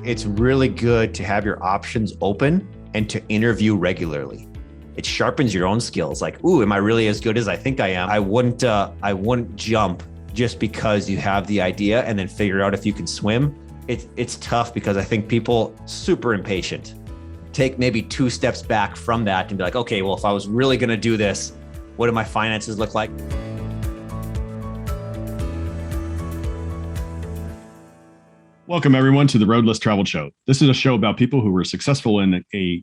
it's really good to have your options open and to interview regularly. It sharpens your own skills. Like, ooh, am I really as good as I think I am? I wouldn't jump just because you have the idea and then figure out if you can swim. It's tough because I think people super impatient. Take maybe 2 steps back from that and be like, okay, well, if I was really going to do this, what do my finances look like? Welcome, everyone, to the Road Less Traveled Show. This is a show about people who were successful in a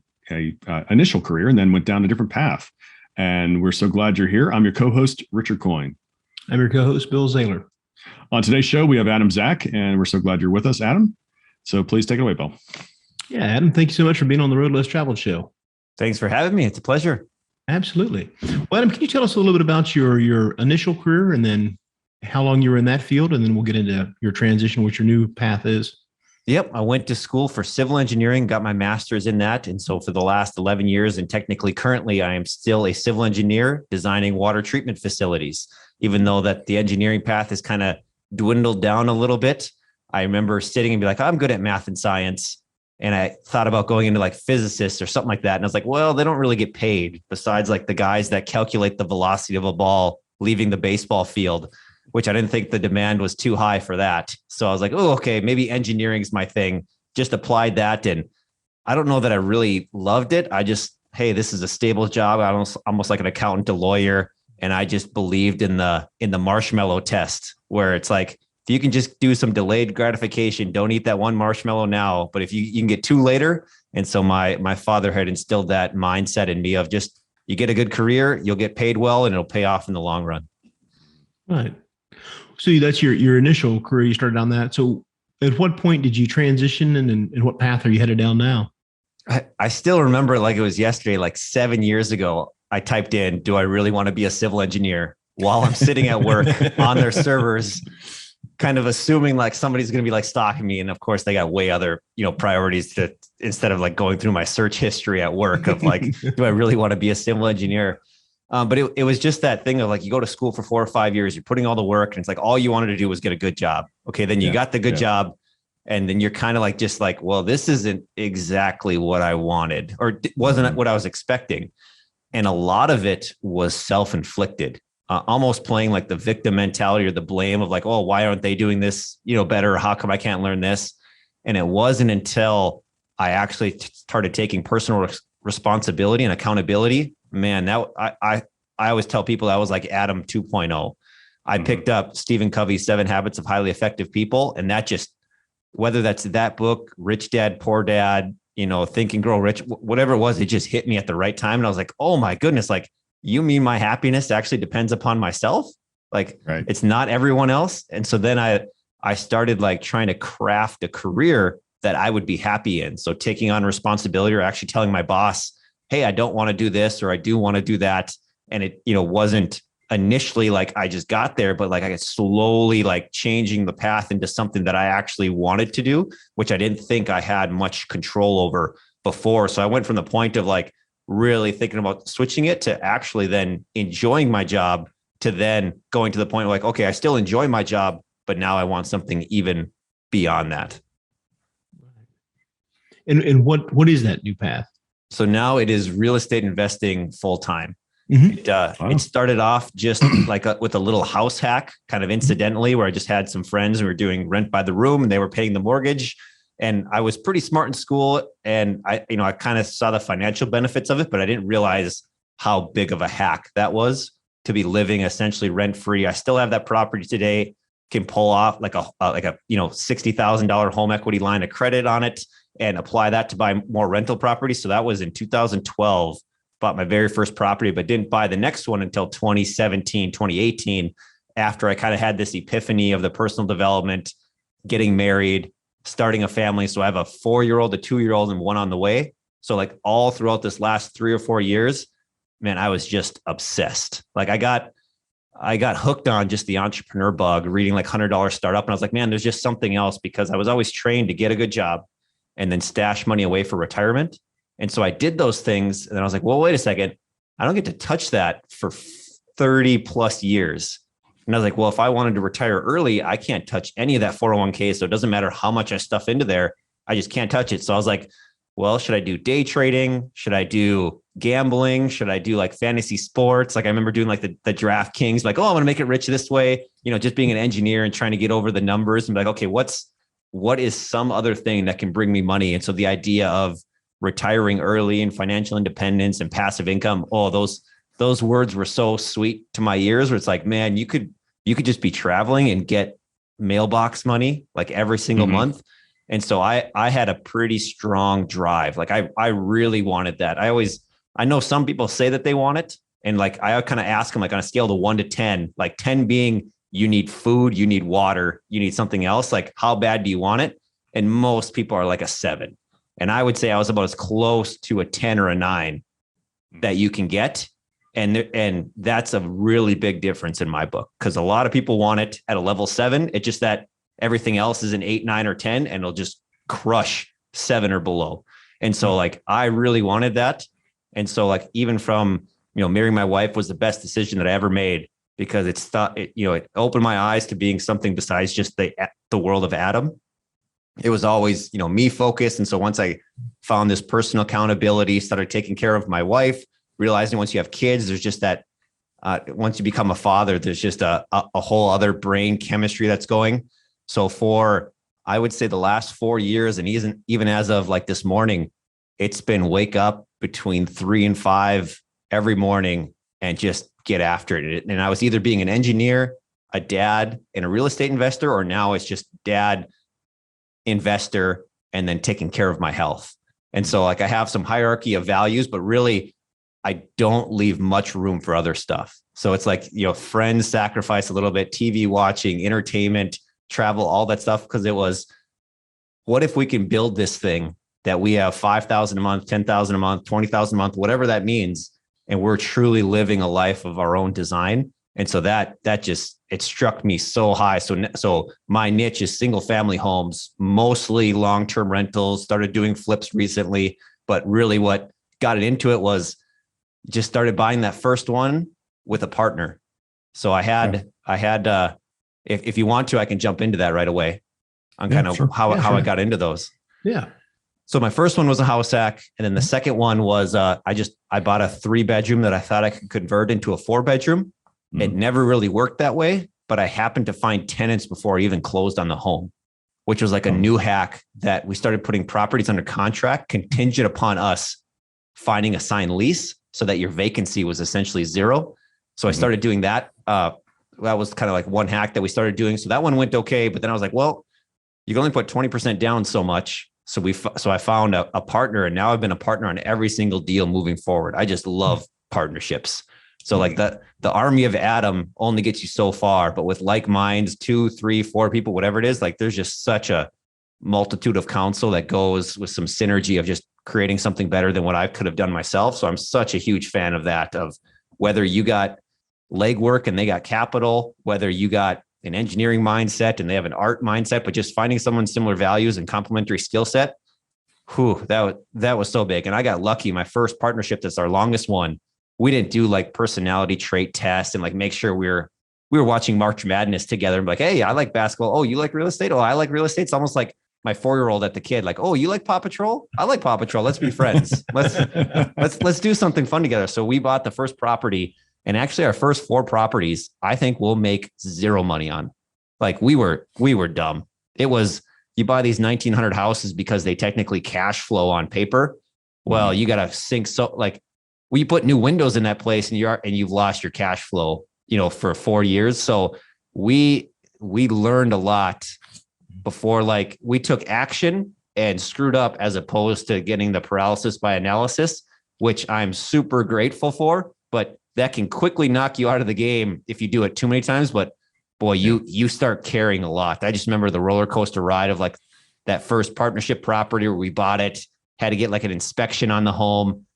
initial career and then went down a different path. And we're so glad you're here. I'm your co-host, Richard Coyne. I'm your co-host, Bill Zahller. On today's show, we have Adam Zach, and we're so glad you're with us, Adam. So please take it away, Bill. Yeah, Adam, thank you so much for being on the Road Less Traveled Show. Thanks for having me. It's a pleasure. Absolutely. Well, Adam, can you tell us a little bit about your initial career and then how long you were in that field? And then we'll get into your transition, what your new path is. Yep. I went to school for civil engineering, got my master's in that. And so for the last 11 years, and technically currently, I am still a civil engineer designing water treatment facilities, even though that the engineering path is kind of dwindled down a little bit. I remember sitting and be like, I'm good at math and science. And I thought about going into like physicists or something like that. And I was like, well, they don't really get paid besides like the guys that calculate the velocity of a ball leaving the baseball field, which I didn't think the demand was too high for that. So I was like, oh, okay, maybe engineering's my thing. Just applied that. And I don't know that I really loved it. I just, hey, this is a stable job. I was almost like an accountant, a lawyer. And I just believed in the marshmallow test, where it's like, if you can just do some delayed gratification, don't eat that one marshmallow now, but if you can get 2 later. And so my father had instilled that mindset in me of just, you get a good career, you'll get paid well, and it'll pay off in the long run. Right. So that's your initial career. You started on that. So at what point did you transition and what path are you headed down now? I still remember like it was yesterday, like 7 years ago, I typed in, do I really want to be a civil engineer while I'm sitting at work on their servers, kind of assuming like somebody's going to be like stalking me. And of course they got way other, priorities to, instead of like going through my search history at work of like, do I really want to be a civil engineer? But it was just that thing of like, you go to school for 4 or 5 years, you're putting all the work, and it's like, all you wanted to do was get a good job. Okay. Then you got the good job. And then you're kind of like, just like, well, this isn't exactly what I wanted, or wasn't what I was expecting. And a lot of it was self-inflicted, almost playing like the victim mentality or the blame of like, oh, why aren't they doing this, better? How come I can't learn this? And it wasn't until I actually started taking personal responsibility and accountability. Man, that I always tell people I was like Adam 2.0. I picked up Stephen Covey's 7 Habits of Highly Effective People. And that just, whether that's that book, Rich Dad, Poor Dad, Think and Grow Rich, whatever it was, it just hit me at the right time. And I was like, oh my goodness, like, you mean my happiness actually depends upon myself? Like, right. It's not everyone else. And so then I started like trying to craft a career that I would be happy in. So taking on responsibility, or actually telling my boss, hey, I don't want to do this, or I do want to do that. And it, wasn't initially like I just got there, but like I got slowly like changing the path into something that I actually wanted to do, which I didn't think I had much control over before. So I went from the point of like really thinking about switching it to actually then enjoying my job, to then going to the point of like, okay, I still enjoy my job, but now I want something even beyond that. And what is that new path? So now it is real estate investing full time. Mm-hmm. It started off just like with a little house hack, kind of incidentally, where I just had some friends who were doing rent by the room and they were paying the mortgage. And I was pretty smart in school, and I kind of saw the financial benefits of it, but I didn't realize how big of a hack that was to be living essentially rent free. I still have that property today, can pull off like a $60,000 home equity line of credit on it and apply that to buy more rental properties. So that was in 2012, bought my very first property, but didn't buy the next one until 2017, 2018, after I kind of had this epiphany of the personal development, getting married, starting a family. So I have a 4-year-old, a 2-year-old, and one on the way. So like all throughout this last 3 or 4 years, man, I was just obsessed. Like I got hooked on just the entrepreneur bug, reading like $100 Startup. And I was like, man, there's just something else, because I was always trained to get a good job and then stash money away for retirement. And so I did those things. And then I was like, well, wait a second. I don't get to touch that for 30 plus years. And I was like, well, if I wanted to retire early, I can't touch any of that 401k. So it doesn't matter how much I stuff into there. I just can't touch it. So I was like, well, should I do day trading? Should I do gambling? Should I do like fantasy sports? Like I remember doing like the DraftKings, like, oh, I'm going to make it rich this way, just being an engineer and trying to get over the numbers and be like, okay, what is some other thing that can bring me money? And so the idea of retiring early and financial independence and passive income, those words were so sweet to my ears, where it's like, man, you could just be traveling and get mailbox money like every single month. And so I had a pretty strong drive. Like I really wanted that. I know some people say that they want it. And like, I kind of ask them like on a scale of 1 to 10, like 10 being you need food, you need water, you need something else. Like how bad do you want it? And most people are like a 7. And I would say I was about as close to a 10 or a 9 that you can get. And that's a really big difference in my book, because a lot of people want it at a level 7. It's just that everything else is an 8, 9, or 10, and it'll just crush 7 or below. And so like, I really wanted that. And so like, even from, marrying my wife was the best decision that I ever made, because it opened my eyes to being something besides just the world of Adam. It was always, me focused. And so once I found this personal accountability, started taking care of my wife, realizing once you have kids, there's just that, once you become a father, there's just a whole other brain chemistry that's going. So for, I would say the last 4 years, and even as of like this morning, it's been wake up between 3 and 5 every morning and just get after it. And I was either being an engineer, a dad, and a real estate investor, or now it's just dad, investor, and then taking care of my health. And so like I have some hierarchy of values, but really I don't leave much room for other stuff. So it's like, friends sacrifice a little bit, TV watching, entertainment, travel, all that stuff. Because it was, what if we can build this thing that we have 5,000 a month, 10,000 a month, 20,000 a month, whatever that means. And we're truly living a life of our own design. And so that just, it struck me so high. So my niche is single family homes, mostly long-term rentals, started doing flips recently, but really what got it into it was just started buying that first one with a partner. So I had, if you want to, I can jump into that right away on how I got into those. Yeah. So my first one was a house hack. And then the second one was, I bought a 3-bedroom that I thought I could convert into a 4-bedroom. It never really worked that way, but I happened to find tenants before I even closed on the home, which was like a new hack that we started putting properties under contract contingent upon us finding a signed lease so that your vacancy was essentially 0. So I started doing that. That was kind of like one hack that we started doing. So that one went okay. But then I was like, well, you can only put 20% down so much. So I found a partner, and now I've been a partner on every single deal moving forward. I just love partnerships. So like the army of Adam only gets you so far, but with like minds, 2, 3, 4 people, whatever it is, like there's just such a multitude of counsel that goes with some synergy of just creating something better than what I could have done myself. So I'm such a huge fan of that, of whether you got legwork and they got capital, whether you got an engineering mindset and they have an art mindset, but just finding someone similar values and complementary skill set. That was so big. And I got lucky. My first partnership, that's our longest one, we didn't do like personality trait tests and like make sure we were watching March Madness together and be like, hey, I like basketball. Oh, you like real estate? Oh, I like real estate. It's almost like my 4-year-old at the kid, like, oh, you like Paw Patrol? I like Paw Patrol. Let's be friends. Let's do something fun together. So we bought the first property, and actually our first 4 properties, I think we'll make 0 money on. Like we were dumb. It was, you buy these 1,900 houses because they technically cash flow on paper. Well, you got to sink. So like, we put new windows in that place and you've lost your cash flow, for 4 years. So we learned a lot before, like we took action and screwed up, as opposed to getting the paralysis by analysis, which I'm super grateful for, but that can quickly knock you out of the game if you do it too many times. But boy, you start caring a lot. I just remember the roller coaster ride of like that first partnership property where we bought it, had to get like an inspection on the home.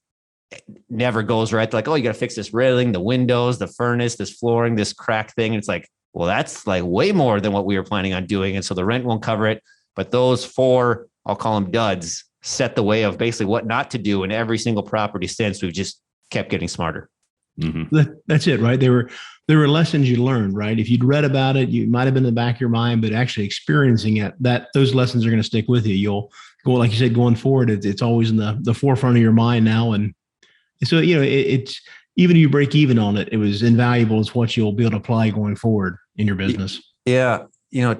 It never goes right. They're like, oh, you got to fix this railing, the windows, the furnace, this flooring, this crack thing. And it's like, well, that's like way more than what we were planning on doing. And so the rent won't cover it. But those 4, I'll call them duds, set the way of basically what not to do in every single property since. We've just kept getting smarter. That's it, right? There were lessons you learned, right? If you'd read about it, you might have been in the back of your mind, but actually experiencing it, those lessons are going to stick with you. like you said, going forward, it's always in the forefront of your mind now. And so, it's even if you break even on it, it was invaluable. It's what you'll be able to apply going forward in your business. Yeah.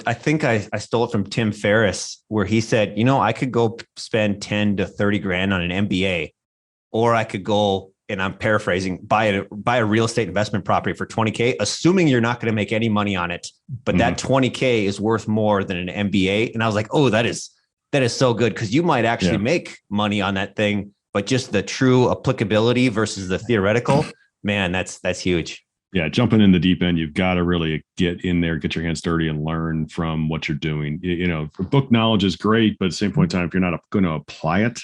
I think I stole it from Tim Ferriss, where he said, I could go spend 10 to 30 grand on an MBA, or I could go, and I'm paraphrasing, buy a real estate investment property for 20K, assuming you're not going to make any money on it. But that 20K is worth more than an MBA. And I was like, oh, that is so good. Cause you might actually make money on that thing, but just the true applicability versus the theoretical, man, that's huge. Yeah, jumping in the deep end, you've got to really get in there, get your hands dirty, and learn from what you're doing. Book knowledge is great, but at the same point in time, if you're not going to apply it,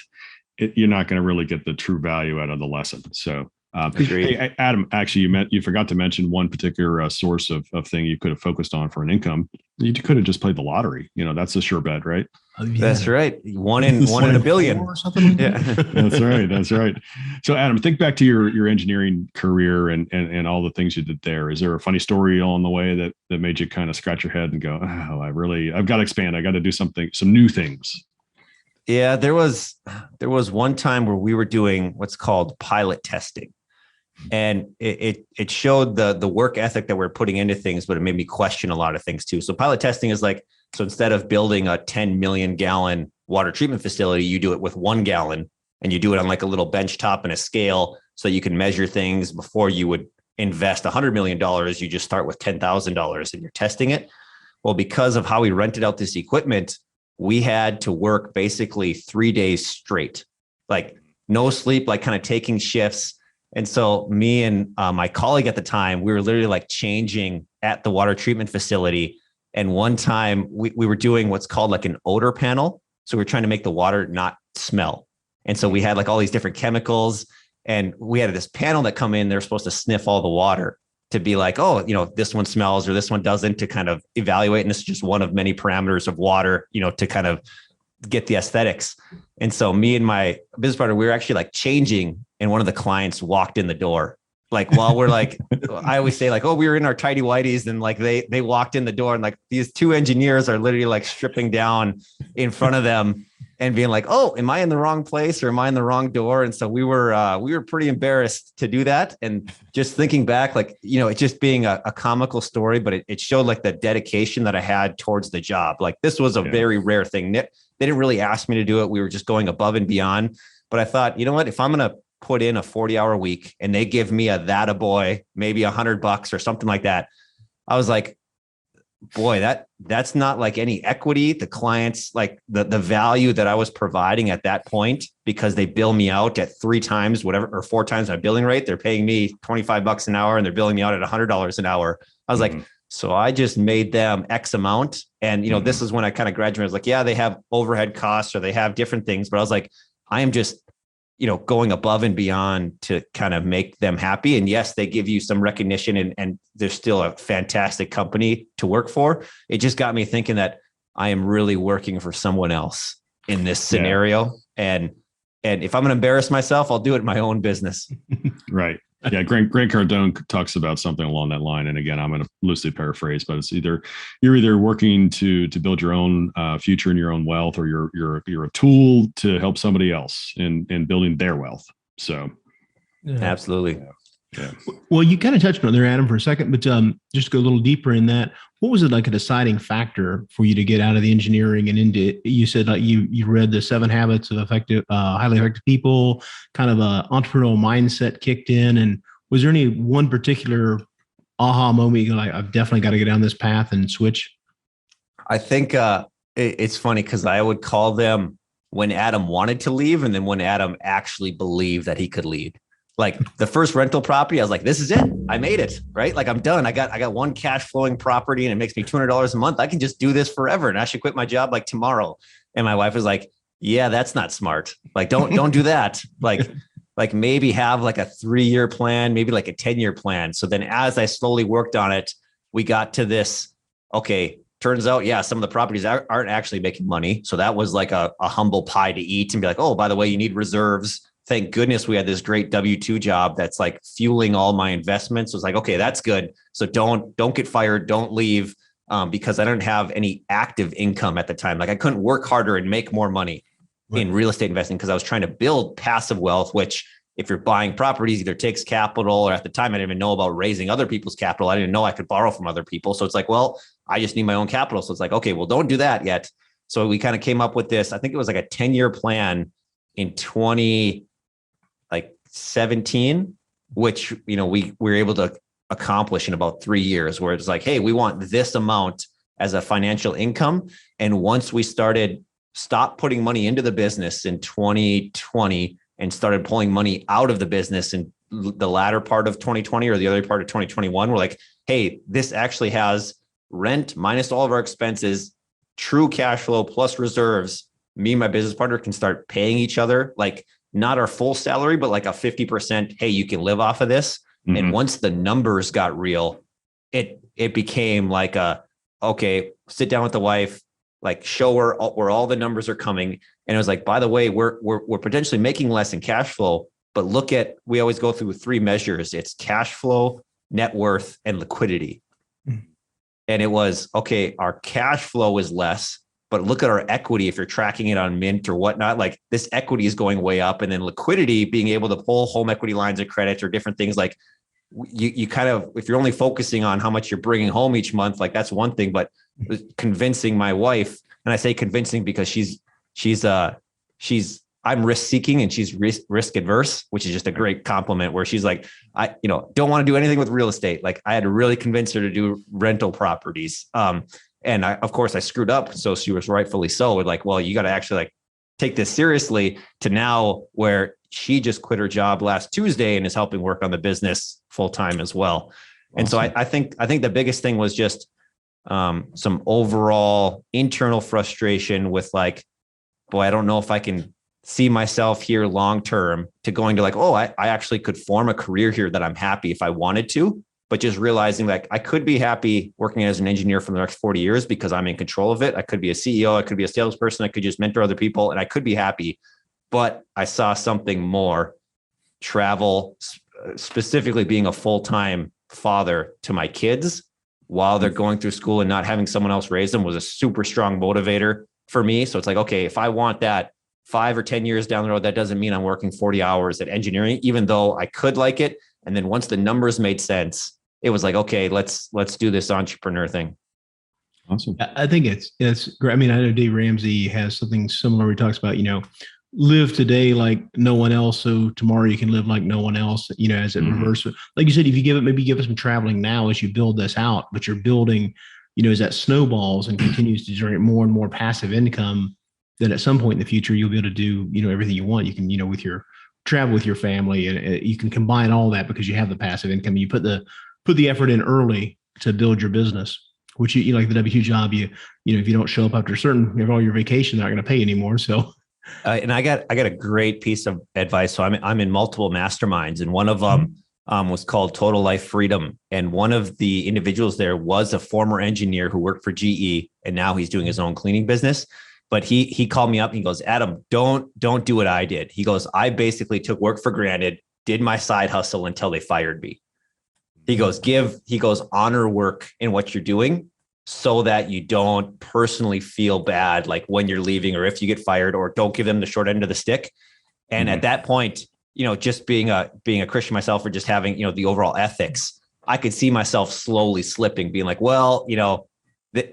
you're not going to really get the true value out of the lesson. So, hey, Adam, actually, you forgot to mention one particular source of thing you could have focused on for an income. You could have just played the lottery. That's a sure bet, right? That's right. One in a billion or something. Yeah, that's right. So, Adam, think back to your engineering career and all the things you did there. Is there a funny story along the way that made you kind of scratch your head and go, "Oh, I've got to expand. I got to do some new things." Yeah, there was one time where we were doing what's called pilot testing, and it showed the work ethic that we're putting into things, but it made me question a lot of things too. So pilot testing is like, so instead of building a 10 million gallon water treatment facility, you do it with 1 gallon, and you do it on like a little bench top and a scale, so you can measure things before you would invest $100 million. You just start with $10,000 and you're testing it. Well, because of how we rented out this equipment, we had to work basically 3 days straight, like no sleep, like kind of taking shifts. And so me and my colleague at the time, we were literally like changing at the water treatment facility. And one time we were doing what's called like an odor panel. So we're trying to make the water not smell. And so we had like all these different chemicals, and we had this panel that come in, they're supposed to sniff all the water to be like, oh, this one smells or this one doesn't, to kind of evaluate. And this is just one of many parameters of water, to kind of get the aesthetics. And so me and my business partner, we were actually like changing, and one of the clients walked in the door. Like while we're like, I always say like, oh, we were in our tidy whities, and like they walked in the door, and like these 2 engineers are literally like stripping down in front of them and being like, oh, am I in the wrong place or am I in the wrong door? And so we were pretty embarrassed to do that. And just thinking back, like, it just being a comical story, but it showed like the dedication that I had towards the job. Like this was a very rare thing. They didn't really ask me to do it. We were just going above and beyond. But I thought, you know what, if I'm going to put in a 40-hour week and they give me a boy, maybe $100 or something like that, I was like, boy, that's not like any equity. The clients, like the value that I was providing at that point, because they bill me out at 3 times whatever, or 4 times my billing rate. They're paying me $25 an hour and they're billing me out at $100 an hour. I was like, so I just made them X amount. And, this is when I kind of graduated. I was like, yeah, they have overhead costs or they have different things, but I was like, I am just, going above and beyond to kind of make them happy. And yes, they give you some recognition, and they're still a fantastic company to work for. It just got me thinking that I am really working for someone else in this scenario. Yeah. And if I'm going to embarrass myself, I'll do it in my own business. Right. Yeah. Grant Cardone talks about something along that line. And again, I'm going to loosely paraphrase, but it's you're either working to build your own future and your own wealth, or you're a tool to help somebody else in building their wealth. So. Yeah. Absolutely. Yeah. Well, you kind of touched on there, Adam, for a second, but just go a little deeper in that. What was it like a deciding factor for you to get out of the engineering and into? You said like you read the 7 Habits of Highly Effective People. Kind of a entrepreneurial mindset kicked in, and was there any one particular aha moment you're like, I've definitely got to get down this path and switch? I think it's funny because I would call them when Adam wanted to leave, and then when Adam actually believed that he could lead. Like the first rental property, I was like, this is it. I made it, right? Like I'm done. I got one cash flowing property and it makes me $200 a month. I can just do this forever. And I should quit my job like tomorrow. And my wife was like, yeah, that's not smart. Like, don't do that. Like maybe have like a 3-year plan, maybe like a 10-year plan. So then as I slowly worked on it, we got to this, okay, turns out, yeah, some of the properties aren't actually making money. So that was like a humble pie to eat, and be like, oh, by the way, you need reserves. Thank goodness we had this great W-2 job that's like fueling all my investments. It was like, okay, that's good. So don't get fired. Don't leave, because I don't have any active income at the time. Like I couldn't work harder and make more money. in real estate investing because I was trying to build passive wealth, which if you're buying properties, either takes capital, or at the time, I didn't even know about raising other people's capital. I didn't know I could borrow from other people. So it's like, well, I just need my own capital. So it's like, okay, well, don't do that yet. So we kind of came up with this. I think it was like a 10-year plan in 2017, which, we were able to accomplish in about 3 years, where it's like, hey, we want this amount as a financial income. And once we stopped putting money into the business in 2020 and started pulling money out of the business in the latter part of 2020 or the other part of 2021, we're like, hey, this actually has rent minus all of our expenses, true cash flow plus reserves. Me and my business partner can start paying each other, like not our full salary, but like a 50%. Hey, you can live off of this. Mm-hmm. And once the numbers got real, it became like okay, sit down with the wife, like show her where all the numbers are coming. And it was like, by the way, we're potentially making less in cash flow, but we always go through 3 measures. It's cash flow, net worth, and liquidity. Mm-hmm. And it was, okay, our cash flow is less, but look at our equity. If you're tracking it on Mint or whatnot, like this equity is going way up. And then liquidity, being able to pull home equity lines of credit or different things, like you kind of, if you're only focusing on how much you're bringing home each month, like that's one thing, but convincing my wife, and I say convincing because I'm risk seeking and she's risk adverse, which is just a great compliment, where she's like, I don't want to do anything with real estate. Like I had to really convince her to do rental properties. And of course I screwed up. So she was rightfully so. Like, well, you got to actually like take this seriously, to now where she just quit her job last Tuesday and is helping work on the business full time as well. Awesome. And so I think the biggest thing was just some overall internal frustration with like, boy, I don't know if I can see myself here long-term, to going to like, oh, I actually could form a career here that I'm happy if I wanted to, but just realizing like I could be happy working as an engineer for the next 40 years because I'm in control of it. I could be a CEO. I could be a salesperson. I could just mentor other people and I could be happy, but I saw something more. Travel, specifically being a full-time father to my kids while they're going through school and not having someone else raise them, was a super strong motivator for me. So it's like, okay, if I want that 5 or 10 years down the road, that doesn't mean I'm working 40 hours at engineering, even though I could like it. And then once the numbers made sense, it was like, okay, let's do this entrepreneur thing. Awesome. I think it's great. I mean, I know Dave Ramsey has something similar. He talks about, live today like no one else, so tomorrow you can live like no one else, as it reverses. Like you said, if you give it some traveling now as you build this out, but you're building, as that snowballs and continues to generate more and more passive income, then at some point in the future, you'll be able to do, everything you want. You can, with your travel with your family, and you can combine all that because you have the passive income. You put the effort in early to build your business, which you like the W2 job, if you don't show up after all your vacation, they're not going to pay anymore. So. And I got a great piece of advice. So I'm in multiple masterminds, and one of them was called Total Life Freedom. And one of the individuals there was a former engineer who worked for GE, and now he's doing his own cleaning business. But he called me up and he goes, Adam, don't do what I did. He goes, I basically took work for granted, did my side hustle until they fired me. He goes, honor work in what you're doing, so that you don't personally feel bad, like when you're leaving or if you get fired, or don't give them the short end of the stick. And at that point, just being a Christian myself, or just having, the overall ethics, I could see myself slowly slipping, being like, well,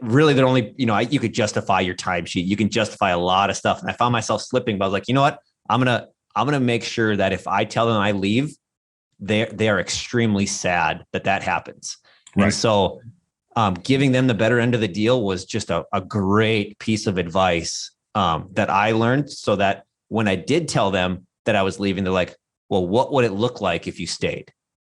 really they're only, you could justify your timesheet. You can justify a lot of stuff. And I found myself slipping, but I was like, you know what? I'm going to make sure that if I tell them I leave, they are extremely sad that happens. Right. And so giving them the better end of the deal was just a great piece of advice that I learned, so that when I did tell them that I was leaving, they're like, well, what would it look like if you stayed?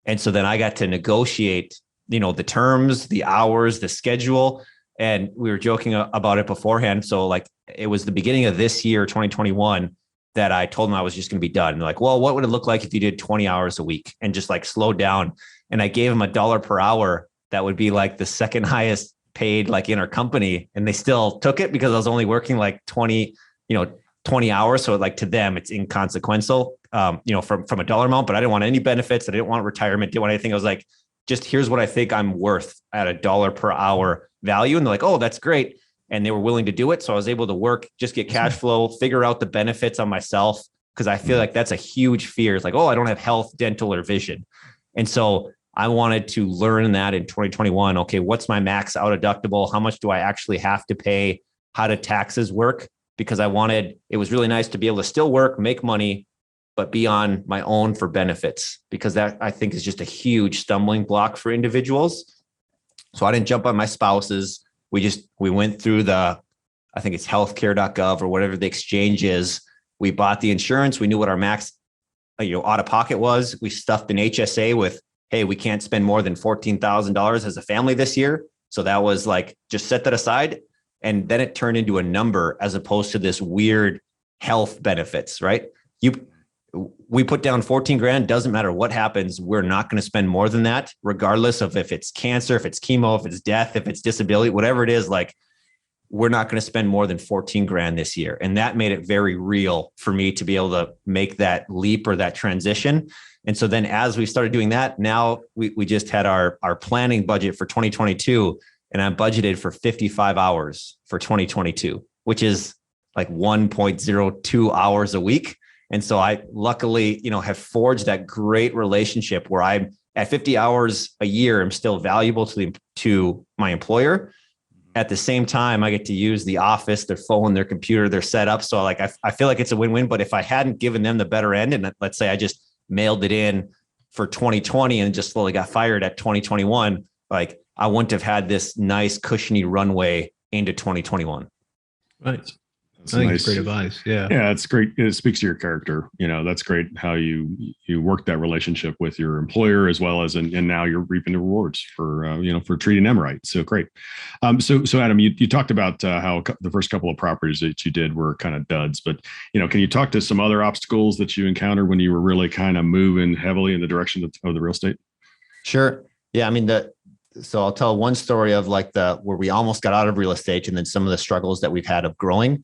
And so then I got to negotiate, the terms, the hours, the schedule. And we were joking about it beforehand. So like, it was the beginning of this year, 2021, that I told them I was just going to be done. And they're like, well, what would it look like if you did 20 hours a week and just like slowed down? And I gave them $1 per hour. That would be like the second highest paid like in our company. And they still took it because I was only working like 20 hours. So like to them, it's inconsequential, from a dollar amount, but I didn't want any benefits. I didn't want retirement, didn't want anything. I was like, just here's what I think I'm worth at $1 per hour value. And they're like, oh, that's great. and they were willing to do it. So I was able to work, just get cash flow, figure out the benefits on myself. Cause I feel like that's a huge fear. It's like, oh, I don't have health, dental, or vision. And so I wanted to learn that in 2021. Okay, what's my max out deductible? How much do I actually have to pay? How do taxes work? Because it was really nice to be able to still work, make money, but be on my own for benefits, because that I think is just a huge stumbling block for individuals. So I didn't jump on my spouse's. We went through I think it's healthcare.gov or whatever the exchange is. We bought the insurance. We knew what our max, out of pocket was. We stuffed an HSA with, hey, we can't spend more than $14,000 as a family this year. So that was like, just set that aside. And then it turned into a number as opposed to this weird health benefits, right? We put down 14 grand, doesn't matter what happens. We're not going to spend more than that, regardless of if it's cancer, if it's chemo, if it's death, if it's disability, whatever it is, like we're not going to spend more than 14 grand this year. And that made it very real for me to be able to make that leap or that transition. And so then as we started doing that, now we just had our planning budget for 2022, and I budgeted for 55 hours for 2022, which is like 1.02 hours a week. And so I luckily, have forged that great relationship where I'm at 50 hours a year, I'm still valuable to my employer. At the same time, I get to use the office, their phone, their computer, their setup. So like, I feel like it's a win-win, but if I hadn't given them the better end, and let's say I just mailed it in for 2020 and just slowly got fired at 2021, like I wouldn't have had this nice cushiony runway into 2021. Right. That's I think nice. it's great advice. Yeah. Yeah, it's great. It speaks to your character. That's great how you work that relationship with your employer as well as, and now you're reaping the rewards for treating them right. So great. So Adam, you talked about how the first couple of properties that you did were kind of duds, but can you talk to some other obstacles that you encountered when you were really kind of moving heavily in the direction of the real estate? Sure. Yeah. I mean, so I'll tell one story of like where we almost got out of real estate, and then some of the struggles that we've had of growing.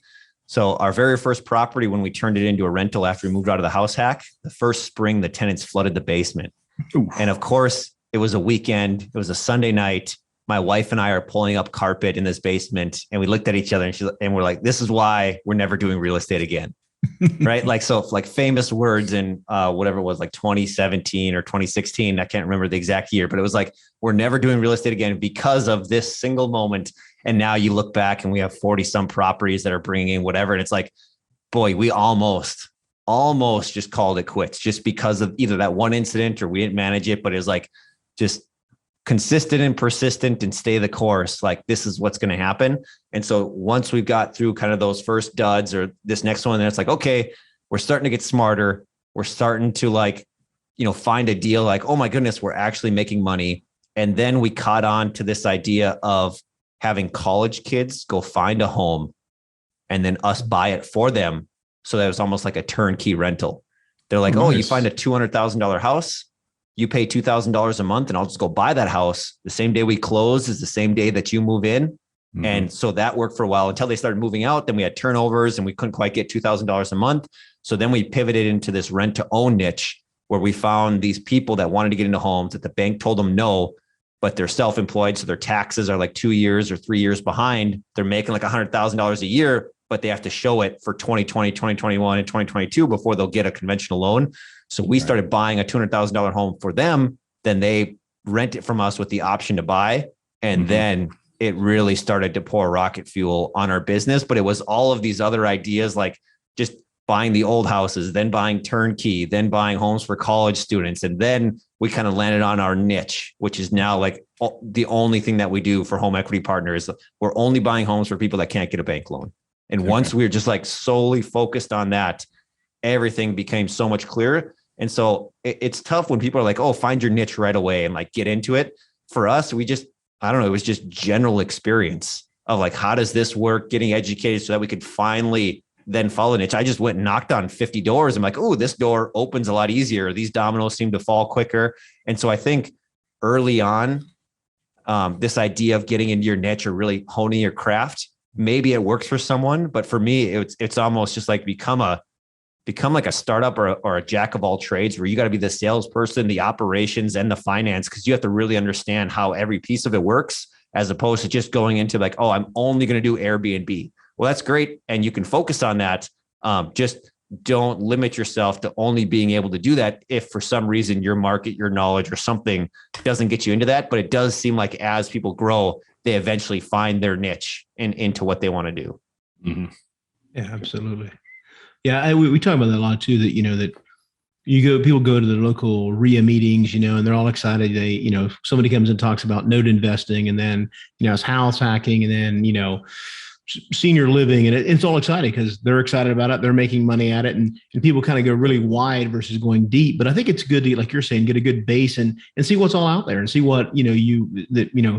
So our very first property, when we turned it into a rental after we moved out of the house hack, the first spring, the tenants flooded the basement. Ooh. And of course, it was a weekend. It was a Sunday night. My wife and I are pulling up carpet in this basement, and we looked at each other and we're like, this is why we're never doing real estate again. Right. Like, so like famous words in whatever it was, like 2017 or 2016. I can't remember the exact year, but it was like, we're never doing real estate again because of this single moment. And now you look back and we have 40 some properties that are bringing in whatever. And it's like, boy, we almost just called it quits just because of either that one incident or we didn't manage it, but it was like, just consistent and persistent and stay the course. Like, this is what's going to happen. And so once we got through kind of those first duds or this next one, then it's like, okay, we're starting to get smarter. We're starting to find a deal like, oh my goodness, we're actually making money. And then we caught on to this idea of having college kids go find a home and then us buy it for them. So that was almost like a turnkey rental. They're like, oh, you find a $200,000 house, you pay $2,000 a month, and I'll just go buy that house. The same day we close is the same day that you move in. Mm-hmm. And so that worked for a while until they started moving out. Then we had turnovers and we couldn't quite get $2,000 a month. So then we pivoted into this rent to own niche where we found these people that wanted to get into homes that the bank told them no, but they're self-employed. So their taxes are like 2 years or 3 years behind. They're making like $100,000 a year, but they have to show it for 2020, 2021, and 2022 before they'll get a conventional loan. So we started buying a $200,000 home for them. Then they rent it from us with the option to buy. And then it really started to pour rocket fuel on our business. But it was all of these other ideas, like just buying the old houses, then buying turnkey, then buying homes for college students. And then we kind of landed on our niche, which is now like the only thing that we do for home equity partners. We're only buying homes for people that can't get a bank loan. And once we were just like solely focused on that, everything became so much clearer. And so it's tough when people are like, oh, find your niche right away and like get into it. For us, it was just general experience of like, how does this work? Getting educated so that we could finally then follow niche. I just went and knocked on 50 doors. I'm like, oh, this door opens a lot easier. These dominoes seem to fall quicker. And so I think early on, this idea of getting into your niche or really honing your craft, maybe it works for someone, but for me, it's almost just like become like a startup or a jack of all trades where you got to be the salesperson, the operations, and the finance, because you have to really understand how every piece of it works. as opposed to just going into like, oh, I'm only going to do Airbnb. Well, that's great. And you can focus on that. Just don't limit yourself to only being able to do that if for some reason your market, your knowledge or something doesn't get you into that. But it does seem like as people grow, they eventually find their niche into what they want to do. Mm-hmm. Yeah, absolutely. Yeah, we talk about that a lot too, that, that people go to the local RIA meetings, and they're all excited. They, somebody comes and talks about note investing, and then, it's house hacking, and then, senior living, and it's all exciting because they're excited about it. They're making money at it, and people kind of go really wide versus going deep. But I think it's good to, like you're saying, get a good base and see what's all out there and see what,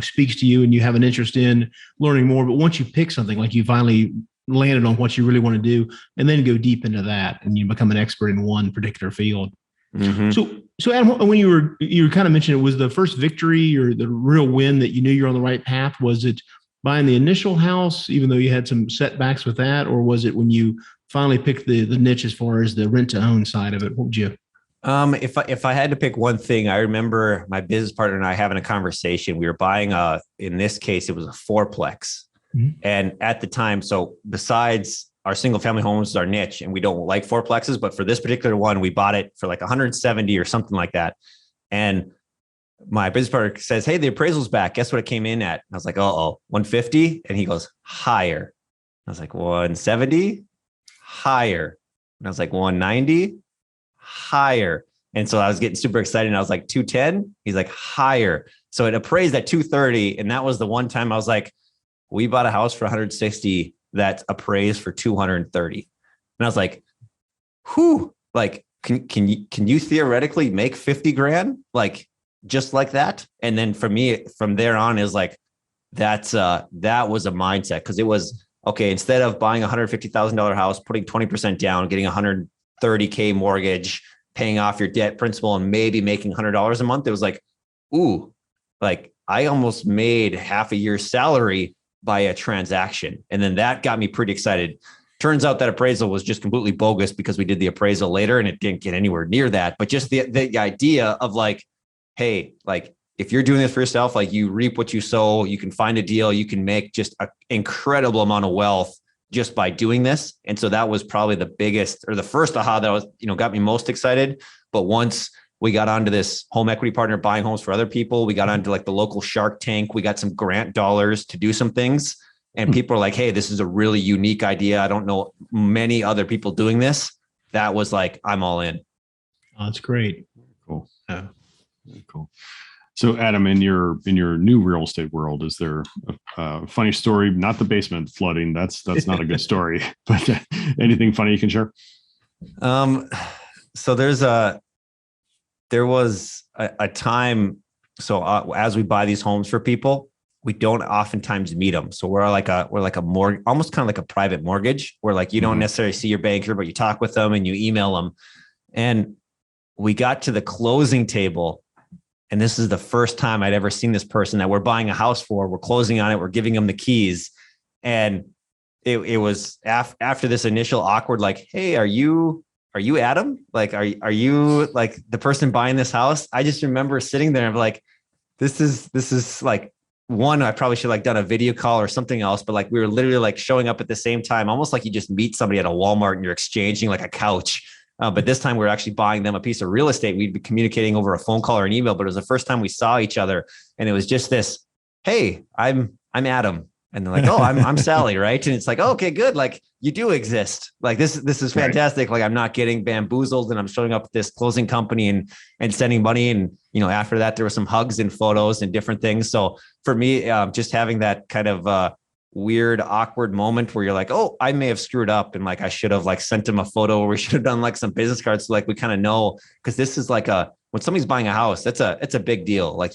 speaks to you and you have an interest in learning more. But once you pick something, like you finally landed on what you really want to do, and then go deep into that, and you become an expert in one particular field. Mm-hmm. So Adam, when you were kind of mentioning, it was the first victory or the real win that you knew you're on the right path? Was it buying the initial house, even though you had some setbacks with that, or was it when you finally picked the niche as far as the rent to own side of it? What would you? If I had to pick one thing, I remember my business partner and I having a conversation. We were buying in this case, it was a fourplex. Mm-hmm. And at the time, so besides our single family homes is our niche, and we don't like fourplexes, but for this particular one, we bought it for like 170 or something like that. And my business partner says, hey, the appraisal's back. Guess what it came in at? I was like, 150. And he goes, higher. I was like, 170, higher. And I was like, 190, higher. And so I was getting super excited. And I was like, 210. He's like, higher. So it appraised at 230. And that was the one time I was like, we bought a house for 160 that's appraised for 230. And I was like, whew, like, can you theoretically make 50 grand? Like, just like that. And then for me, from there on is like, that was a mindset. Cause it was, okay, instead of buying $150,000 house, putting 20% down, getting $130K mortgage, paying off your debt principal and maybe making $100 a month. It was like, ooh, like I almost made half a year's salary by a transaction. And then that got me pretty excited. Turns out that appraisal was just completely bogus because we did the appraisal later and it didn't get anywhere near that. But just the idea of like, hey, like if you're doing this for yourself, like you reap what you sow, you can find a deal, you can make just an incredible amount of wealth just by doing this. And so that was probably the biggest or the first aha that was, got me most excited. But once we got onto this home equity partner buying homes for other people, we got onto like the local Shark Tank, we got some grant dollars to do some things. And people are like, hey, this is a really unique idea. I don't know many other people doing this. That was like, I'm all in. Oh, that's great. Cool. Yeah. Cool. So Adam, in your new real estate world, is there a funny story? Not the basement flooding. That's not a good story, but anything funny you can share? So there was a time. So as we buy these homes for people, we don't oftentimes meet them. So we're like a mortgage, almost kind of like a private mortgage where like you don't necessarily see your banker, but you talk with them and you email them. And we got to the closing table. And this is the first time I'd ever seen this person that we're buying a house for. We're closing on it. We're giving them the keys. And it was after this initial awkward, like, hey, are you Adam? Like, are you like the person buying this house? I just remember sitting there and like, this is like one, I probably should like done a video call or something else, but like, we were literally like showing up at the same time, almost like you just meet somebody at a Walmart and you're exchanging like a couch. But this time we're actually buying them a piece of real estate. We'd be communicating over a phone call or an email, but it was the first time we saw each other. And it was just this, hey, I'm Adam. And they're like, oh, I'm Sally. Right. And it's like, oh, okay, good. Like you do exist. Like this is fantastic. Right. Like I'm not getting bamboozled and I'm showing up at this closing company and sending money. And, after that, there were some hugs and photos and different things. So for me, just having that kind of weird, awkward moment where you're like, oh, I may have screwed up. And like, I should have like sent him a photo or we should have done like some business cards. So like, we kind of know, because this is like when somebody's buying a house, it's a big deal. Like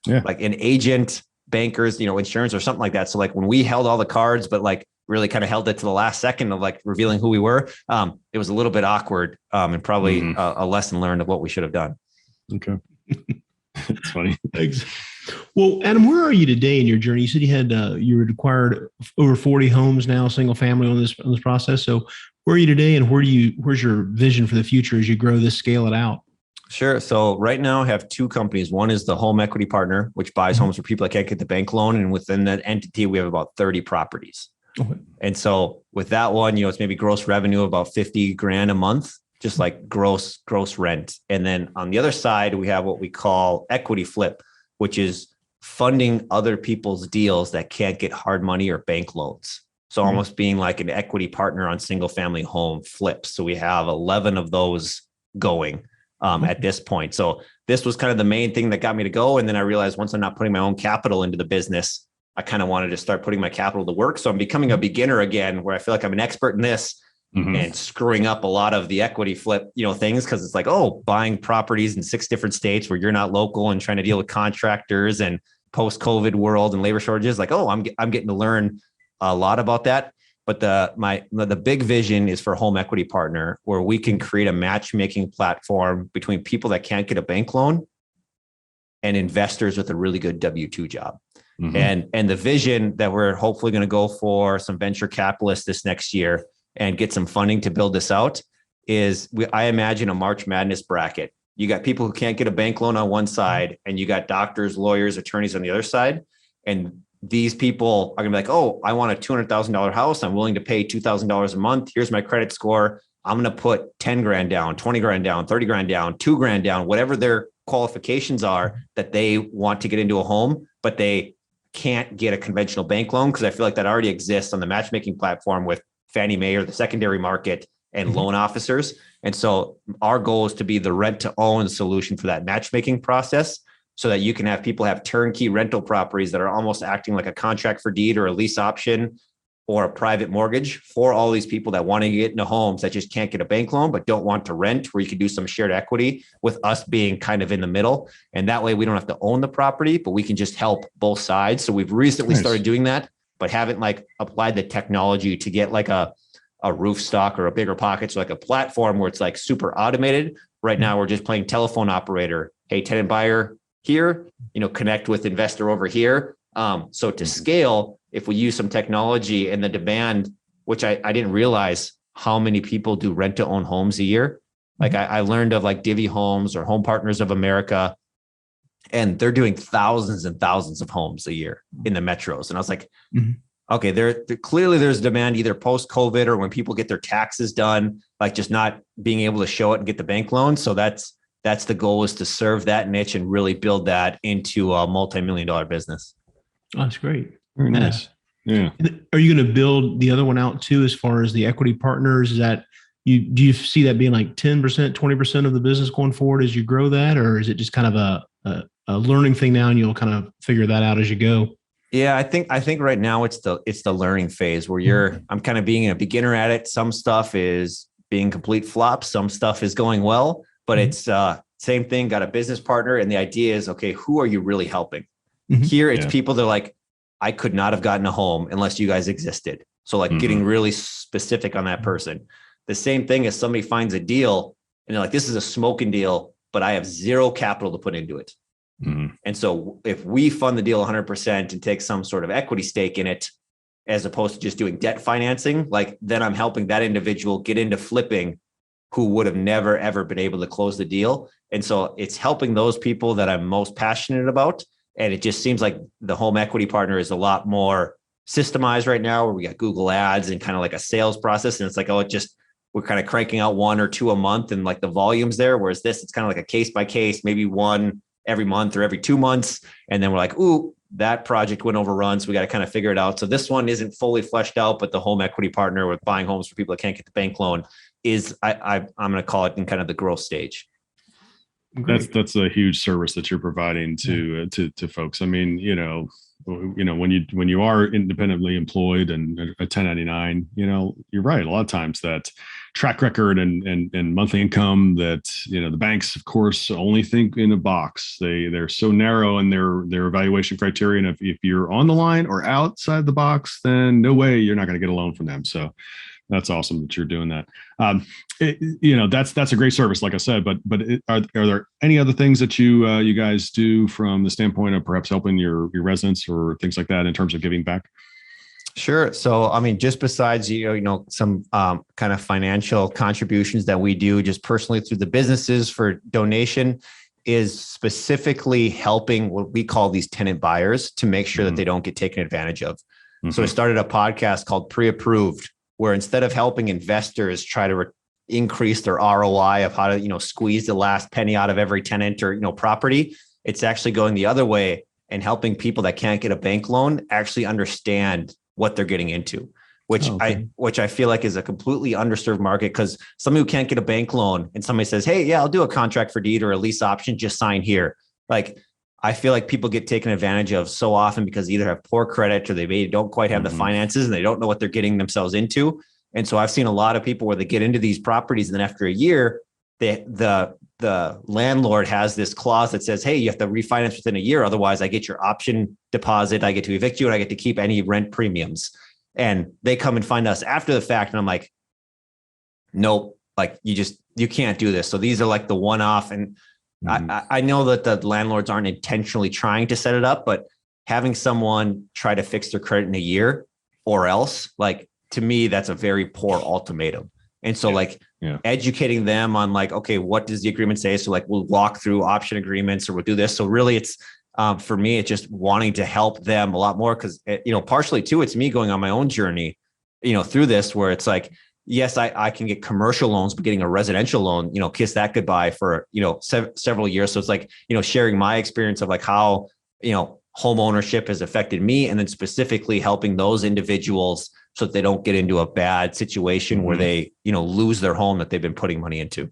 like an agent, bankers, insurance or something like that. So like when we held all the cards, but like really kind of held it to the last second of like revealing who we were, it was a little bit awkward and probably a lesson learned of what we should have done. Okay. That's funny. Thanks. Well, Adam, where are you today in your journey? You said you had you had acquired over 40 homes now, single family on this process. So where are you today, and where's your vision for the future as you grow this, scale it out? Sure. So right now I have two companies. One is the home equity partner, which buys homes for people that can't get the bank loan. And within that entity, we have about 30 properties. Okay. And so with that one, it's maybe gross revenue of about 50 grand a month, just like gross rent. And then on the other side, we have what we call equity flip, which is funding other people's deals that can't get hard money or bank loans. So almost being like an equity partner on single family home flips. So we have 11 of those going at this point. So this was kind of the main thing that got me to go. And then I realized once I'm not putting my own capital into the business, I kind of wanted to start putting my capital to work. So I'm becoming a beginner again, where I feel like I'm an expert in this and screwing up a lot of the equity flip, things. Cause it's like, buying properties in 6 different states where you're not local and trying to deal with contractors and post-COVID world and labor shortages. Like, I'm getting to learn a lot about that. But the big vision is for Home Equity Partner, where we can create a matchmaking platform between people that can't get a bank loan and investors with a really good W-2 job. And the vision that we're hopefully going to go for some venture capitalists this next year and get some funding to build this out is I imagine a March Madness bracket. You got people who can't get a bank loan on one side, and you got doctors, lawyers, attorneys on the other side. And these people are gonna be like, I want a $200,000 house. I'm willing to pay $2,000 a month. Here's my credit score. I'm going to put 10 grand down, 20 grand down, 30 grand down, 2 grand down, whatever their qualifications are that they want to get into a home, but they can't get a conventional bank loan. Cause I feel like that already exists on the matchmaking platform with Fannie Mae or the secondary market and loan officers. And so our goal is to be the rent to own solution for that matchmaking process, so that you can have people have turnkey rental properties that are almost acting like a contract for deed or a lease option or a private mortgage for all these people that want to get into homes that just can't get a bank loan, but don't want to rent, where you can do some shared equity with us being kind of in the middle. And that way we don't have to own the property, but we can just help both sides. So we've recently started doing that, but haven't applied the technology to get like a roof stock or a bigger pocket. So like a platform where it's like super automated. Right now we're just playing telephone operator. Hey, tenant buyer here, connect with investor over here. So to scale, if we use some technology and the demand, which I didn't realize how many people do rent to own homes a year. Like I learned of like Divvy Homes or Home Partners of America, and they're doing thousands and thousands of homes a year in the metros. And I was like, okay, there clearly there's demand either post-COVID or when people get their taxes done, like just not being able to show it and get the bank loan. So that's the goal, is to serve that niche and really build that into a multi-million-dollar business. Oh, that's great. Very nice. Yeah. Are you going to build the other one out too, as far as the equity partners? Is that do you see that being like 10%, 20% of the business going forward as you grow that? Or is it just kind of a learning thing now and you'll kind of figure that out as you go? Yeah, I think right now it's the learning phase where I'm kind of being a beginner at it. Some stuff is being complete flops. Some stuff is going well, but it's same thing. Got a business partner. And the idea is, okay, who are you really helping? Here it's people that are like, I could not have gotten a home unless you guys existed. So like getting really specific on that person. The same thing as somebody finds a deal and they're like, this is a smoking deal, but I have zero capital to put into it. And so if we fund the deal 100% and take some sort of equity stake in it, as opposed to just doing debt financing, like then I'm helping that individual get into flipping who would have never, ever been able to close the deal. And so it's helping those people that I'm most passionate about. And it just seems like the home equity partner is a lot more systemized right now, where we got Google ads and kind of like a sales process. And it's like, we're kind of cranking out 1 or 2 a month and like the volume's there. Whereas this, it's kind of like a case by case, maybe 1 every month or every 2 months. And then we're like, ooh, that project went overrun. So we got to kind of figure it out. So this one isn't fully fleshed out, but the home equity partner with buying homes for people that can't get the bank loan is, I'm going to call it in kind of the growth stage. That's a huge service that you're providing to folks. I mean, when you are independently employed and a 1099, you're right. A lot of times that track record and monthly income that, the banks, of course, only think in a box. They're so narrow in their evaluation criteria. And if you're on the line or outside the box, then no way you're not going to get a loan from them. So that's awesome that you're doing that. That's a great service, like I said. But are there any other things that you guys do from the standpoint of perhaps helping your residents or things like that in terms of giving back? Sure. So, I mean, just besides, some kind of financial contributions that we do just personally through the businesses for donation is specifically helping what we call these tenant buyers to make sure that they don't get taken advantage of. So I started a podcast called PreApproved, where instead of helping investors try to increase their ROI of how to, squeeze the last penny out of every tenant or, property, it's actually going the other way and helping people that can't get a bank loan actually understand what they're getting into, which I feel like is a completely underserved market, because somebody who can't get a bank loan and somebody says, hey, yeah, I'll do a contract for deed or a lease option, just sign here. Like, I feel like people get taken advantage of so often because they either have poor credit or they maybe don't quite have the finances and they don't know what they're getting themselves into. And so I've seen a lot of people where they get into these properties and then after a year, the landlord has this clause that says, hey, you have to refinance within a year. Otherwise, I get your option deposit. I get to evict you and I get to keep any rent premiums. And they come and find us after the fact. And I'm like, nope, like you can't do this. So these are like the one-off. And I know that the landlords aren't intentionally trying to set it up, but having someone try to fix their credit in a year or else, like, to me, that's a very poor ultimatum. And so educating them on like, okay, what does the agreement say? So like, we'll walk through option agreements or we'll do this. So really it's, for me, it's just wanting to help them a lot more. Cause partially too, it's me going on my own journey, through this, where it's like, yes, I can get commercial loans, but getting a residential loan, kiss that goodbye for, several years. So it's like, sharing my experience of like how, home ownership has affected me, and then specifically helping those individuals so that they don't get into a bad situation where they, lose their home that they've been putting money into.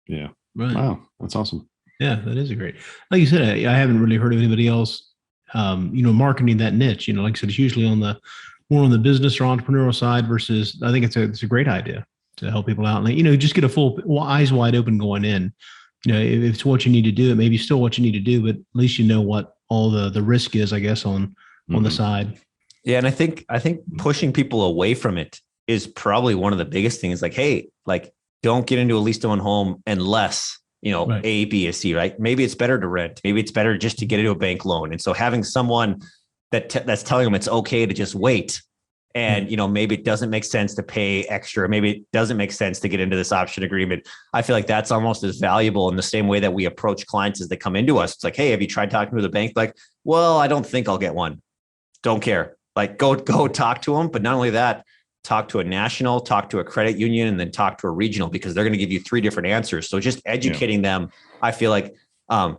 Yeah. Right. Wow. That's awesome. Yeah, that is great. Like you said, I haven't really heard of anybody else, marketing that niche. Like I said, it's usually more on the business or entrepreneurial side versus, I think it's a great idea to help people out and, just get a full eyes wide open going in. If it's what you need to do, it may be still what you need to do, but at least what all the risk is, I guess, on the side. Yeah. And I think pushing people away from it is probably one of the biggest things. Like, hey, like, don't get into a lease to own home unless, right. A, B, or C, right? Maybe it's better to rent. Maybe it's better just to get into a bank loan. And so having someone that's telling them it's okay to just wait. And, maybe it doesn't make sense to pay extra. Maybe it doesn't make sense to get into this option agreement. I feel like that's almost as valuable in the same way that we approach clients as they come into us. It's like, hey, have you tried talking to the bank? Like, well, I don't think I'll get one. Don't care. Like, go talk to them. But not only that, talk to a national, talk to a credit union, and then talk to a regional, because they're going to give you 3 different answers. So just educating them, I feel like, the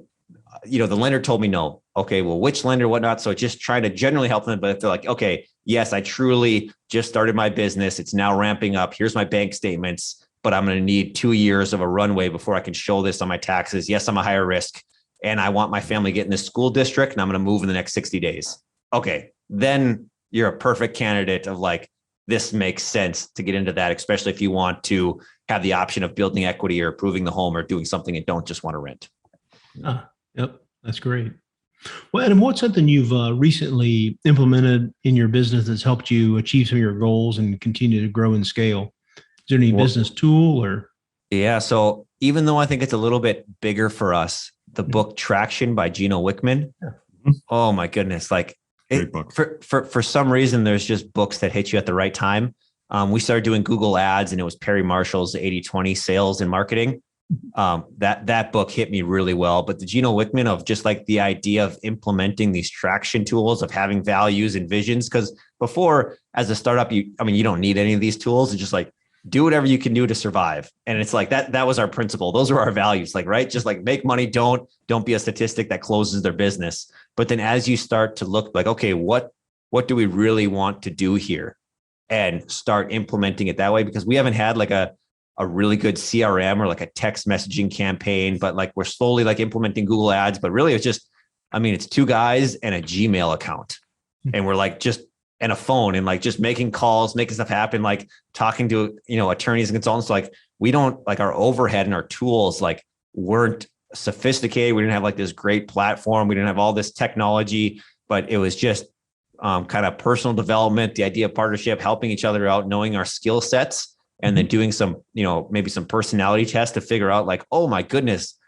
lender told me no. Okay, well, which lender, whatnot. So just trying to generally help them. But if they're like, okay, yes, I truly just started my business. It's now ramping up. Here's my bank statements, but I'm going to need 2 years of a runway before I can show this on my taxes. Yes, I'm a higher risk and I want my family to get in this school district and I'm going to move in the next 60 days. Okay, then you're a perfect candidate of like, this makes sense to get into that, especially if you want to have the option of building equity or improving the home or doing something and don't just want to rent. Yep. That's great. Well, Adam, what's something you've recently implemented in your business that's helped you achieve some of your goals and continue to grow and scale? Is there any business tool or? Yeah. So even though I think it's a little bit bigger for us, the book Traction by Gino Wickman. Yeah. Oh my goodness. Like great book. For some reason, there's just books that hit you at the right time. We started doing Google ads and it was Perry Marshall's 80-20 sales and marketing. That book hit me really well, but the Gino Wickman of just like the idea of implementing these traction tools, of having values and visions. Cause before as a startup, you don't need any of these tools. It's just like, do whatever you can do to survive. And it's like, that was our principle. Those are our values. Like, right. Just like make money. Don't be a statistic that closes their business. But then as you start to look like, okay, what do we really want to do here, and start implementing it that way? Because we haven't had like a really good CRM or like a text messaging campaign, but like we're slowly like implementing Google ads, but really it's just, it's 2 guys and a Gmail account. And we're like and a phone and like just making calls, making stuff happen, like talking to, attorneys and consultants. Like we don't like our overhead and our tools like weren't sophisticated. We didn't have like this great platform. We didn't have all this technology, but it was just kind of personal development, the idea of partnership, helping each other out, knowing our skill sets, and then doing some, maybe some personality tests to figure out like, oh my goodness,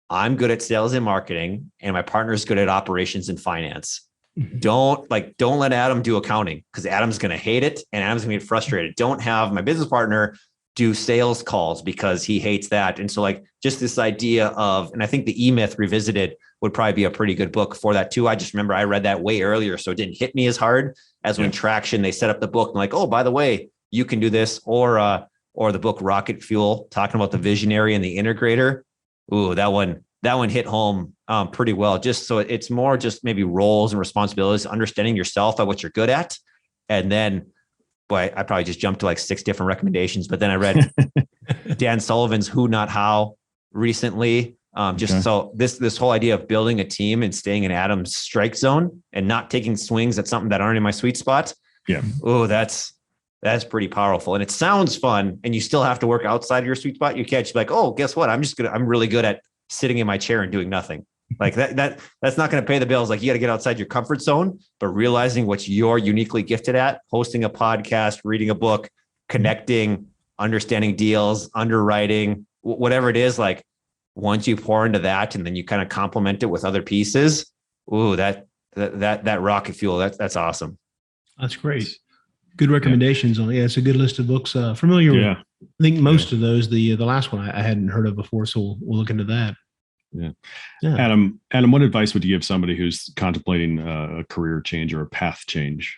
I'm good at sales and marketing and my partner's good at operations and finance. don't let Adam do accounting because Adam's going to hate it and Adam's going to get frustrated. Don't have my business partner do sales calls because he hates that. And so like just this idea of, and I think the E-Myth Revisited would probably be a pretty good book for that too. I just remember I read that way earlier, so it didn't hit me as hard as when Traction, they set up the book and like, oh, by the way, you can do this, or the book Rocket Fuel, talking about the visionary and the integrator. Ooh, that one hit home pretty well. Just so it's more just maybe roles and responsibilities, understanding yourself at what you're good at. And then, boy, I probably just jumped to like 6 different recommendations, but then I read Dan Sullivan's Who Not How recently. So this whole idea of building a team and staying in Adam's strike zone and not taking swings at something that aren't in my sweet spot. Yeah. Oh, that's pretty powerful. And it sounds fun. And you still have to work outside of your sweet spot. You can't just be like, oh, guess what? I'm really good at sitting in my chair and doing nothing. Like that's not going to pay the bills. Like you got to get outside your comfort zone, but realizing what you're uniquely gifted at, hosting a podcast, reading a book, connecting, understanding deals, underwriting, whatever it is, like once you pour into that and then you kind of complement it with other pieces. Ooh, that rocket fuel, that's awesome. That's great. Good recommendations. It's a good list of books. Familiar with, I think most of those, the last one I hadn't heard of before. So we'll look into that. Yeah. Adam, what advice would you give somebody who's contemplating a career change or a path change?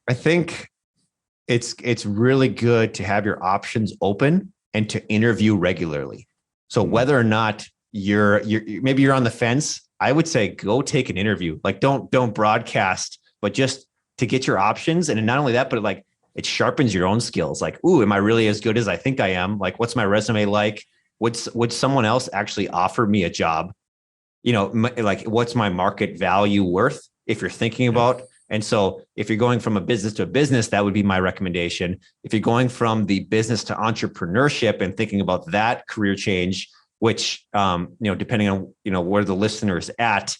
I think it's really good to have your options open and to interview regularly. So whether or not maybe you're on the fence, I would say go take an interview. Like don't broadcast, but just to get your options. And not only that, but like it sharpens your own skills. Like, ooh, am I really as good as I think I am? Like, what's my resume like? Would someone else actually offer me a job? Like what's my market value worth if you're thinking about? And so if you're going from a business to a business, that would be my recommendation. If you're going from the business to entrepreneurship and thinking about that career change, which, depending on, where the listener is at,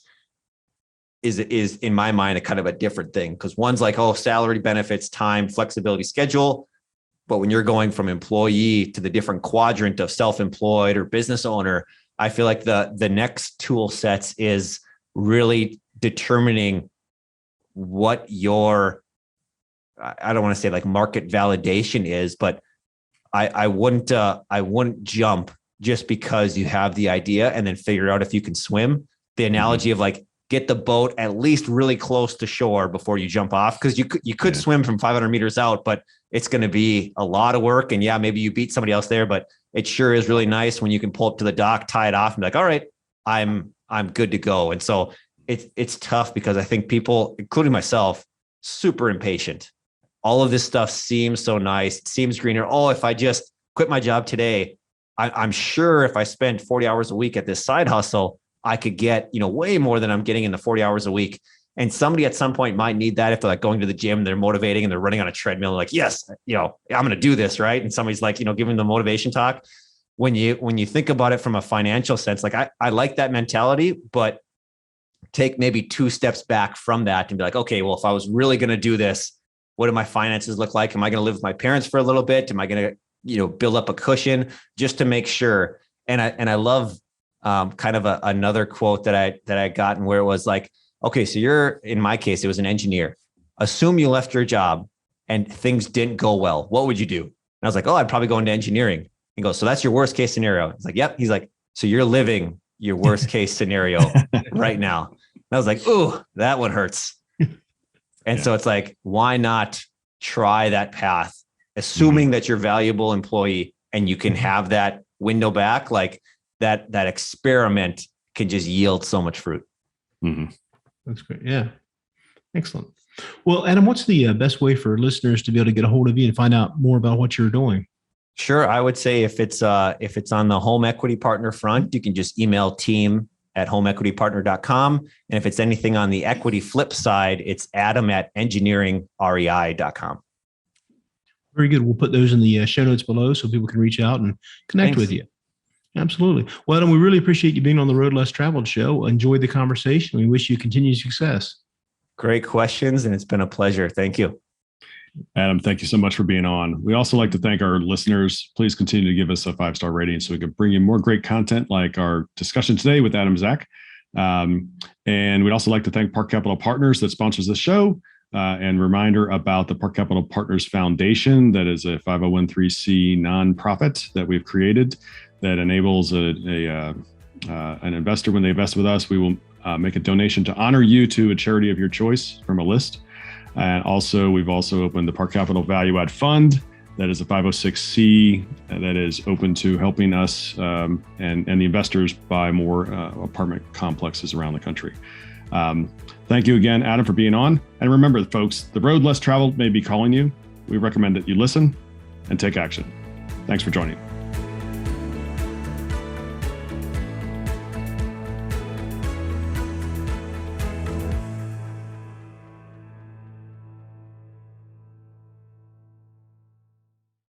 is in my mind, a kind of a different thing. Because one's like, oh, salary, benefits, time, flexibility, schedule. But when you're going from employee to the different quadrant of self-employed or business owner, I feel like the next tool sets is really determining what your, I don't want to say like market validation is, but I wouldn't jump just because you have the idea and then figure out if you can swim. The analogy of like, get the boat at least really close to shore before you jump off. Cause you could swim from 500 meters out, but it's going to be a lot of work. And maybe you beat somebody else there, but it sure is really nice when you can pull up to the dock, tie it off and be like, all right, I'm good to go. And so it's tough because I think people, including myself, super impatient. All of this stuff seems so nice. It seems greener. Oh, if I just quit my job today, I'm sure if I spend 40 hours a week at this side hustle, I could get, way more than I'm getting in the 40 hours a week. And somebody at some point might need that if they're like going to the gym, they're motivating and they're running on a treadmill, like, yes, I'm going to do this. Right. And somebody's like, giving the motivation talk. When you think about it from a financial sense, like I like that mentality, but take maybe 2 steps back from that and be like, okay, well, if I was really going to do this, what do my finances look like? Am I going to live with my parents for a little bit? Am I going to, build up a cushion just to make sure? And I love kind of another quote that I gotten where it was like, okay, so in my case, it was an engineer. Assume you left your job and things didn't go well. What would you do? And I was like, oh, I'd probably go into engineering. He goes, so that's your worst case scenario. It's like, yep. He's like, so you're living your worst case scenario right now. And I was like, ooh, that one hurts. And so it's like, why not try that path, assuming that you're a valuable employee and you can have that window back, like that experiment can just yield so much fruit. Mm-hmm. That's great. Yeah. Excellent. Well, Adam, what's the best way for listeners to be able to get a hold of you and find out more about what you're doing? Sure. I would say if it's on the home equity partner front, you can just email team@homeequitypartner.com. And if it's anything on the equity flip side, it's adam@engineeringrei.com. Very good. We'll put those in the show notes below so people can reach out and connect with you. Absolutely. Well, Adam, we really appreciate you being on the Road Less Traveled show. Enjoyed the conversation. We wish you continued success. Great questions, and it's been a pleasure. Thank you. Adam, thank you so much for being on. We also like to thank our listeners. Please continue to give us a 5-star rating so we can bring you more great content like our discussion today with Adam Zach. And we'd also like to thank Park Capital Partners that sponsors the show. And reminder about the Park Capital Partners Foundation, that is a 501(c) nonprofit that we've created that enables an investor, when they invest with us, we will make a donation to honor you to a charity of your choice from a list. And also, we've also opened the Park Capital Value Add Fund. That is a 506(c) that is open to helping us and the investors buy more apartment complexes around the country. Thank you again, Adam, for being on. And remember, folks, the road less traveled may be calling you. We recommend that you listen and take action. Thanks for joining.